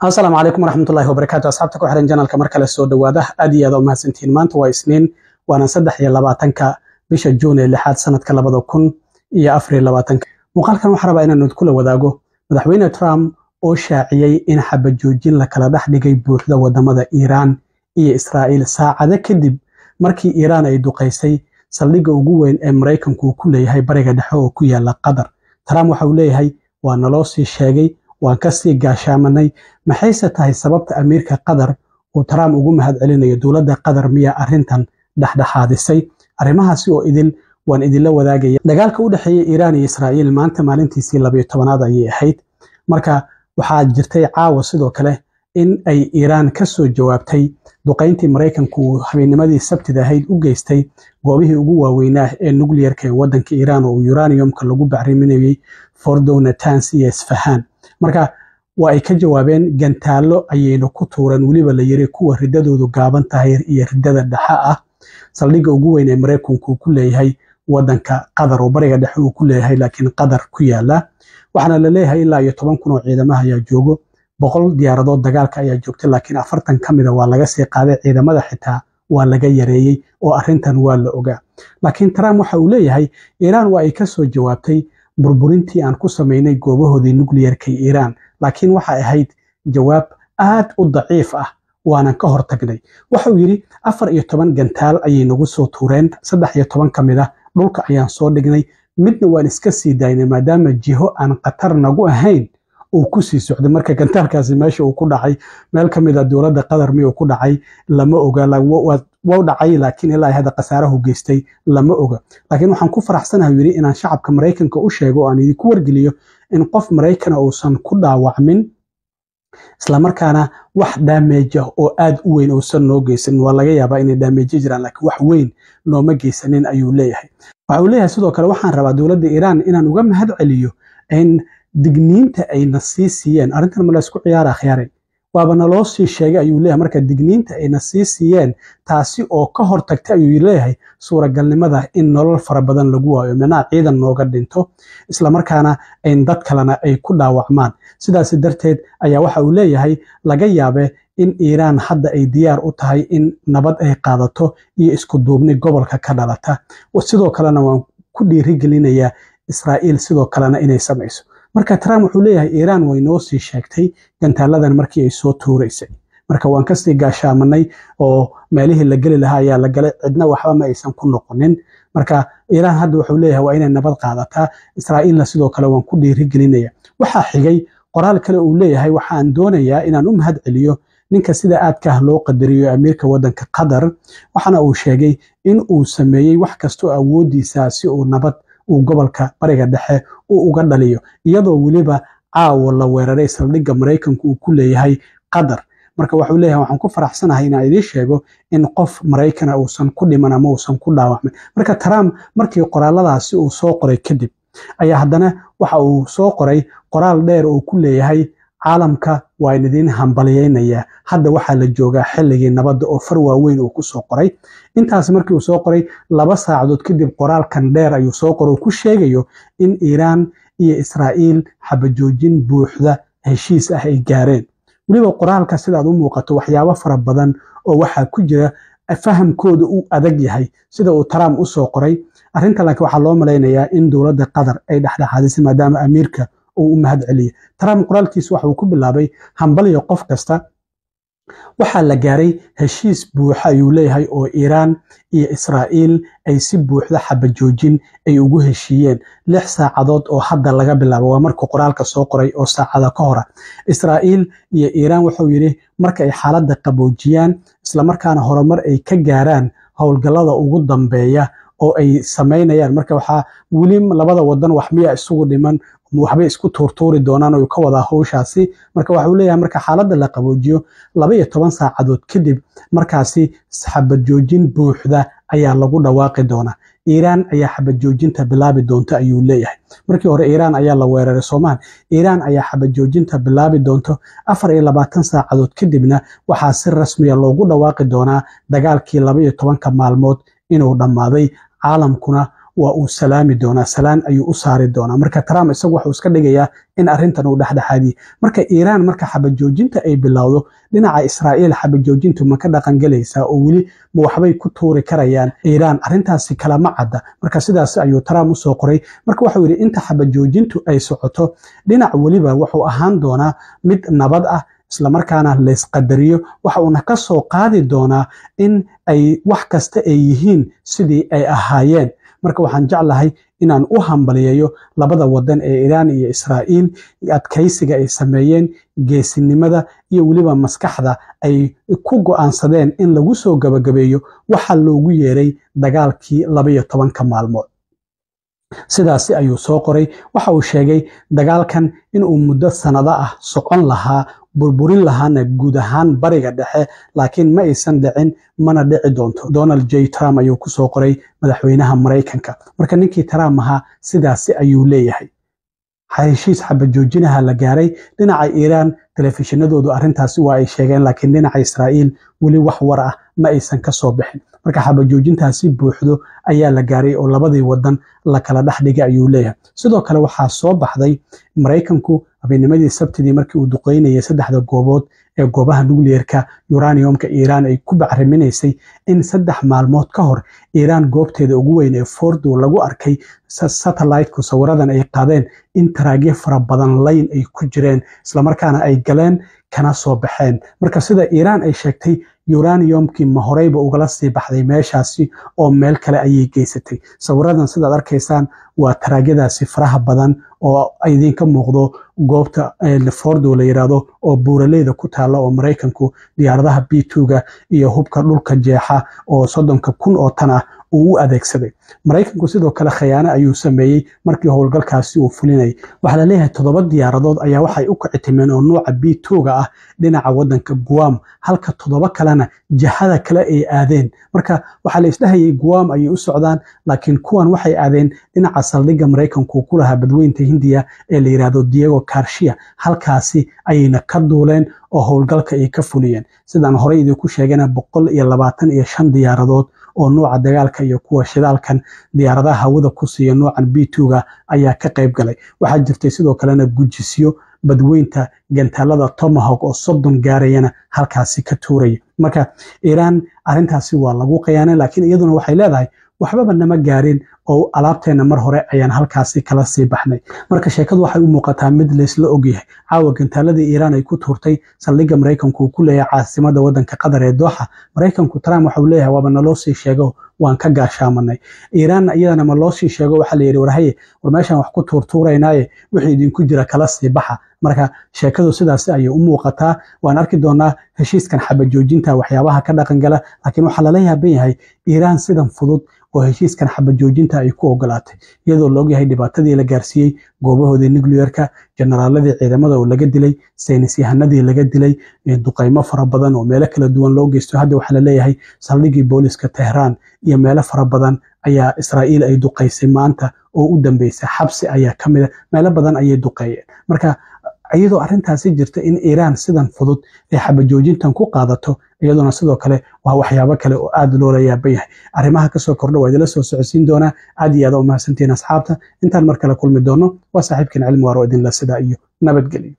السلام عليكم ورحمة الله وبركاته. أصحابتك وحرين جانال كمركز السود وده أدي هذا ما سنتين مانت وإسنين وأنا صدح يلا باتنك بيش الجون اللي حاد سنة كلا بدو كن يا أفريل لباتنك مقال كانوا حربا إن ندخل وداقو مدحوين ترامب أو شاعيي إن حب الجوجين لكلا دح دقي بوحدة ودمدا إيران إيه إسرائيل ساعة كدب مركي إيران أي دوقيسي سلقة وقوين أمريكان كل هاي بريقة دحوه كويا لقدر ترامب وحولي هاي وأنا لوسي الشاقي waan ka sii gaashaamanay maxayse tahay sababta Ameerika Qatar oo Trump ugu mahad celinayo dawladda Qatar miya arintan dhaxdhaxaadisay arimahaasi oo waan idinla wadaagaya dagaalka u dhaxeeya Iran iyo Israa'iil maanta maalintiisii 12aad ayay ahayd marka waxaa jirtay caawa sidoo kale in ay Iran ka soo jawaabtay duqeyntii Mareykanku habeennimadii Sabtida ahayd u geystay goobihii ugu waaweynaa ee nuclearka ee wadanka Iran oo uraniumka lagu bacriminayay Fordo, Natanz iyo Isfahan marka waa ay ka jawaabeen gantaalo ayayna ku tuureen waliba la yiri kuwa ridadoodu gaaban tahay iyo ridada dhaxa ah saldhigga ugu weyn ee Mareykanku ku leeyahay wadanka Qatar oo bariga dhexe uu ku leeyahay laakiin Qatar ku yaala waxaana la leeyahay ilaa 10 kun oo ciidamada ayaa joogo 100 diyaaradood dagaalka ayaa joogtay laakiin 40 kamida waa laga sii qaaday ciidamada xitaa waa laga yareeyay oo arintan waa la ogaa laakiin Trump waxa uu leeyahay Iran waa ay ka soo jawaabtay burburintii aan ku sameynay goobahoodii nuclearka Iran laakiin waxa ahayd jawaab aad u daciif ah waana ka hortagnay waxa uu yiri 14 gantaal ayay nagu soo tuureen 13 kamida dhulka ayaan soo dhignay midna waan iska sii daynay maadaama jiho aan qatar nagu ahayn oo ku sii socday marka gantaalkaasi meesha uu ku dhacay meel kamida dawladda Qatar miyuu ku dhacay lama oga waa dhacay laakiin ilaa hada qasaarahu geystay lama oga laakiin waxaan ku faraxsanahay yiri inaan shacabka Mareykanka u sheego aan idinku wargeliyo in qof Mareykan uusan ku dhaawacmin isla markaana wax damage oo aad u weyn oo san noo geysan waa laga yaabaa in damage jiraan laakiin wax weyn nooma geysanin ayuu leeyahay waxa uu leeyahay sidoo kale waxaan rabaa dawladda Iran inaan uga mahad celiyo in digniinta ay nasiisiyeen arintan ma la isku ciyaara khiyaaray waaba naloo sii sheegay ayuu leeyahay marka digniinta ay nasiisiyeen taasi oo ka hortagtay ayuu leeyahay suuragalnimada in nolol fara badan lagu waayo meena ciidan nooga dhinto isla markaana in dad kalena ay ku dhaawacmaan sidaas darteed ayaa waxa uu leeyahay laga yaabe in Iran hadda ay diyaar u tahay in nabad ay qaadato iyo isku duubni gobolka ka dhalata sidoo kalena waan ku dhiirigelinayaa Israa'iil sidoo kalena inay samayso marka Trump wuxuu leeyahay Iran way noo sii sheegtay gantaaladan markii ay soo tuureysay marka waan ka sii gaashaamanay oo meelihii la gali lahaa ayaa la galay cidna waxba ma aysan ku noqonin marka Iran hadda wuxuu leeyahay waa inay nabad qaadataa Israa'iilna sidoo kale waan ku dhiirigelinaya waxa xigay qoraal kale uu leeyahay waxaan doonayaa inaan u mahad celiyo ninka sida aadka loo qadariyo Ameerika wadanka Qatar waxana uu sheegay in uu sameeyay wax kasto awoodiisa si uu nabad uu gobolka bariga dhexe uu uga dhaliyo iyadoo waliba caawa la weeraray saldhigga Mareykanku uu ku leeyahay Qatar marka waxa uu leeyahay waxaan ku faraxsanahay in ay sheego in qof Mareykan uusan ku dhiman ama uusan ku dhaawacmin marka Trump markii qoraaladaasi uu soo qoray kadib ayaa haddana waxa uu soo qoray qoraal dheer oo ku leeyahay caalamka waa idin hambalyeynaya hadda waxa la joogaa xilligii nabadda oo far waaweyn uu ku soo qoray intaas markii uu soo qoray 2 saacadood kadib qoraalkan dheer ayuu soo qoray ku sheegayo in Iran iyo Israa'iil xabajoojin buuxda heshiis ah ay gaareen waliba qoraalka sida uu muuqato waxyaabo fara badan oo waxa ku jira fahamkooda uu adag yahay sida uu Trump u soo qoray arinta laakiin waxa loo maleynayaa in dawladda Qatar ay dhaxdhaxaadisay maadaama Ameerika uu mahad celiyo Trump qoraalkiisa waxa uu ku bilaabay hambaliyo qof kasta waxa la gaaray heshiis buuxa ayuu leeyahay oo Iran iyo Israa'iil ay si buuxda xabajoojin ay ugu heshiiyeen 6 saacadood oo hadda laga bilaabo waa markuu qoraalka soo qoray oo saacada ka hor Israa'iil iyo Iran wuxuu yiri marka ay xaaladda qaboojiyaan isla markaana horumar ay ka gaaraan howlgallada ugu dambeeya oo ay sameynayaan marka waxa wali labada wadan wax miya isugu dhiman waxba isku tuurtuuri doonaan oo ka wada hawshaasi marka waxa uu leeyahay marka xaaladda la qaboojiyo 12 saacadood kadib markaasi xabad joojin buuxda ayaa lagu dhawaaqi doonaa Iran ayaa xabad joojinta bilaabi doonta ayuu leeyahay markii hore Iran ayaa la weeraray Soomaaliya Iran ayaa xabad joojinta bilaabi doonto 24 saacadood kadibna waxa si rasmi ah loogu dhawaaqi doonaa dagaalkii 12 maalmood inuu dhamaaday caalamkuna waa uu salaami doonaa, salaan ayuu u saari doonaa. Marka Trump isagu wuxuu iska dhigayaa in arrintan uu dhexdhexaadiyo. Marka Iiraan marka xabad joojinta ay bilowdo, dhinaca Israa'iil xabad joojintu ma ka dhaqan galaysaa oo weli ma waxbay ku tuuri karayaan Iiraan? Arrintaasi kalama cadda. Marka sidaas ayuu Trump u soo qoray. Marka wuxuu yidhi inta xabad joojintu ay socoto, dhinac weliba wuxuu ahaan doonaa mid nabad ah, isla markaana la isqadariyo. Waxa uuna ka soo qaadi doonaa in ay wax kasta ay yihiin sidii ay ahaayeen. Marka waxaan jeclahay inaan u hambaliyeeyo labada wadan ee Iiraan iyo Israa'iil adkaysiga ay sameeyeen, geesinimada iyo weliba maskaxda ay ku go'aansadeen in lagu soo gabagabeeyo waxa loogu yeeray dagaalkii 12 maalmood. sidaasi ayuu soo qoray. Waxa uu sheegay dagaalkan inuu muddo sanado ah socon lahaa, burburin lahaana guud ahaan bariga dhexe, laakiin ma aysan dhicin, mana dhici doonto. Donald J. Trump ayuu ku soo qoray, madaxweynaha Maraykanka. Marka ninkii Trump ahaa sidaasi ayuu leeyahay. heshiis xabad joojinaha la gaaray. Dhinaca Iiraan telefishinadoodu arrintaasi waa ay sheegeen, laakiin dhinaca Israa'iil weli wax war ah ma aysan ka soo bixin. Marka xabad joojintaasi buuxdo ayaa la gaaray oo labadii wadan la kala dhex dhigay ayuu leeyahay. Sidoo kale waxaa soo baxday Maraykanku habeennimadii Sabtidii markii uu duqeynayay 3 goobood ee goobaha nuclearka uraniumka Iiraan ay ku bacriminaysay in 3 maalmood ka hor Iiraan goobteeda ugu weyn ee Fordo lagu arkay satellite-ku sawiradan ay qaadeen in taraagyo fara badan layn ay ku jireen, isla markaana ay galeen kana soo baxeen. Marka sida Iiraan ay sheegtay, uraniumkii ma horeyba ugala sii baxday meeshaasi oo meel kale ayay geysatay. Sawiradan sidaad arkaysaan waa taraagyadaasi faraha badan oo idinka muuqdo goobta Fordo la yiraahdo oo buuraleyda ku taala oo Maraykanku diyaaradaha B2ga iyo hubka dhulka jeexa oo 30,000 oo tan ah uu u adeegsaday. Maraykanku sidoo kale khiyaano ayuu sameeyay markii howlgalkaasi uu fulinay. Waxa la leeyahay 7 diyaaradood ayaa waxay u kicitimeen oo nooca B2ga ah dhinaca wadanka Guam, halka 7 kalena jihada kale ay aadeen. Marka waxa la isdhahayay Guam ayay u socdaan, laakiin kuwan waxay aadeen dhinaca saldhigga Maraykanku ku lahaa badweynta Hindiya ee la yiraahdo Diego Garcia. Halkaasi ayayna ka duuleen oo howlgalka ay ka fuliyeen. Sidaan horey idinku sheegana 125 diyaaradood oo nooca dagaalka iyo kuwa shidaalkan diyaaradaha hawada ku siiya noocan B2ga ayaa ka qayb galay. Waxaa jirtay sidoo kalena gujisyo badweynta gantaalada Tomahawk oo 30 gaarayana halkaasi ka tuuray. Marka Iiraan arrintaasi waa lagu khiyaanay, laakiin iyaduna waxay leedahay waxbaba nama gaarin oo alaabteena mar hore ayaan halkaasi kala sii baxnay. Marka sheekadu waxay u muuqataa mid la isla ogyahay. Caawa gantaaladii Iiraan ay ku tuurtay saldhigga Maraykanku ku leeyahay caasimadda wadanka Qatar ee Doha. Maraykanku Trump waxa uu leeyahay waaba naloo sii sheego waan ka gaashaamanay. Iiraan iyadana ma loo sii sheego waxa la yiri war meeshan wax ku tuurtuuraynaaye wixii idinku jira kala sii baxa. Marka sheekadu sidaas ayay u muuqataa. Waan arki doonaa heshiiskan xabad joojinta waxyaabaha ka dhaqan gala, laakiin waxa la yaaban yahay Iiraan sidan fudud oo heshiiskan xabad joojinta ay ku ogolaatay, iyadoo loo yahay dhibaatadii la gaarsiiyay goobahoodii nuclearka, generaaladii ciidamada oo laga dilay, saynis yahanadii laga dilay, duqeymo fara badan oo meelo kala duwan loo geysto. Hadda waxa la leeyahay saldhiggii booliska Tehran iyo meelo fara badan ayaa Israa'iil ay duqeysay maanta oo u dambeysay. Xabsi ayaa ka mid ah, meelo badan ayay duqeeyeen. Marka iyadoo arrintaasi jirta in Iiraan sidan fudud ay xabad joojintan ku qaadato, iyaduna sidoo kale waa waxyaabo kale oo aad loola yaaban yahay. Arrimaha ka soo kordha waa idila soo socodsiin doonaa. Aad iyo aad u mahadsantihiin asxaabta. Intaan mar kale kulmi doono waa saaxiibkiin Cilmi Waaro idinla sidaa iyo nabadgelyo.